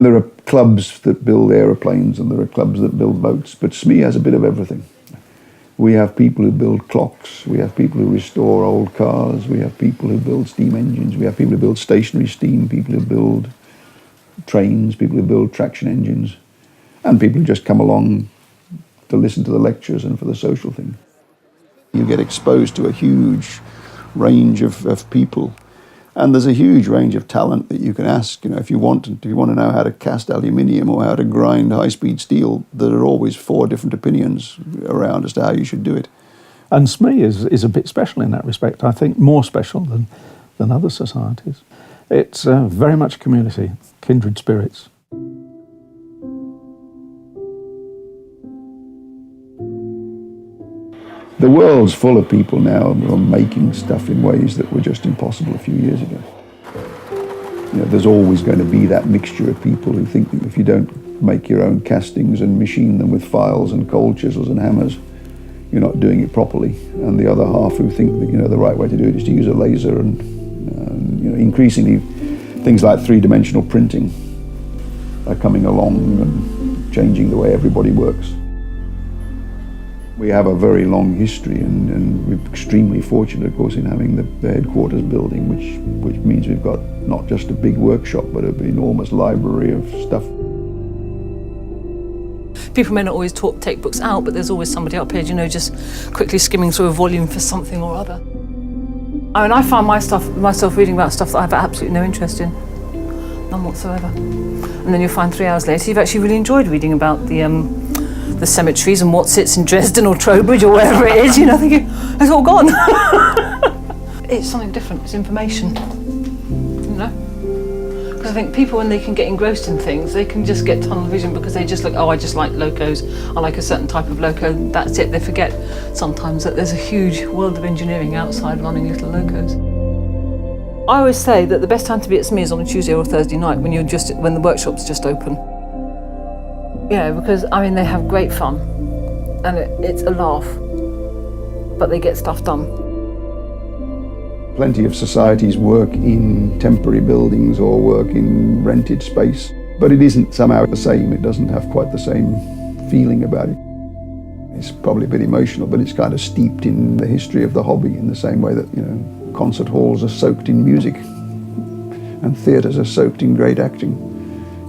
There are clubs that build aeroplanes and there are clubs that build boats, but SME has a bit of everything. We have people who build clocks, we have people who restore old cars, we have people who build steam engines, we have people who build stationary steam, people who build trains, people who build traction engines, and people who just come along to listen to the lectures and for the social thing. You get exposed to a huge range of people, and there's a huge range of talent that you can ask. You know, if you want to know how to cast aluminium or how to grind high-speed steel, there are always 4 different opinions around as to how you should do it. And SME is a bit special in that respect. I think more special than other societies. It's very much a community, kindred spirits. The world's full of people now who are making stuff in ways that were just impossible a few years ago. You know, there's always going to be that mixture of people who think that if you don't make your own castings and machine them with files and cold chisels and hammers, you're not doing it properly. And the other half who think that, you know, the right way to do it is to use a laser and you know, increasingly things like 3-dimensional printing are coming along and changing the way everybody works. We have a very long history, and we're extremely fortunate, of course, in having the headquarters building, which means we've got not just a big workshop, but an enormous library of stuff. People may not always take books out, but there's always somebody up here, you know, just quickly skimming through a volume for something or other. I mean, I find myself reading about stuff that I have absolutely no interest in, none whatsoever. And then you'll find 3 hours later you've actually really enjoyed reading about the cemeteries and what sits in Dresden or Trowbridge or wherever it is, you know, thinking, it's all gone. It's something different, it's information, you know? Because I think people, when they can get engrossed in things, they can just get tunnel vision because they just look, oh, I just like locos, I like a certain type of loco, that's it. They forget sometimes that there's a huge world of engineering outside running little locos. I always say that the best time to be at SME is on a Tuesday or a Thursday night when the workshop's just open. Yeah, because, I mean, they have great fun, and it's a laugh, but they get stuff done. Plenty of societies work in temporary buildings or work in rented space, but it isn't somehow the same. It doesn't have quite the same feeling about it. It's probably a bit emotional, but it's kind of steeped in the history of the hobby in the same way that, you know, concert halls are soaked in music and theatres are soaked in great acting.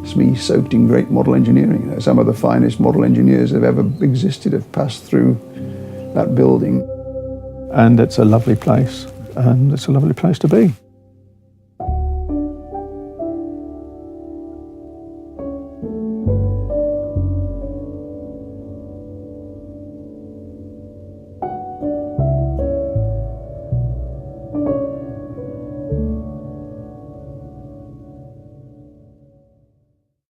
SME soaked in great model engineering. You know, some of the finest model engineers that have ever existed have passed through that building. And it's a lovely place, and it's a lovely place to be.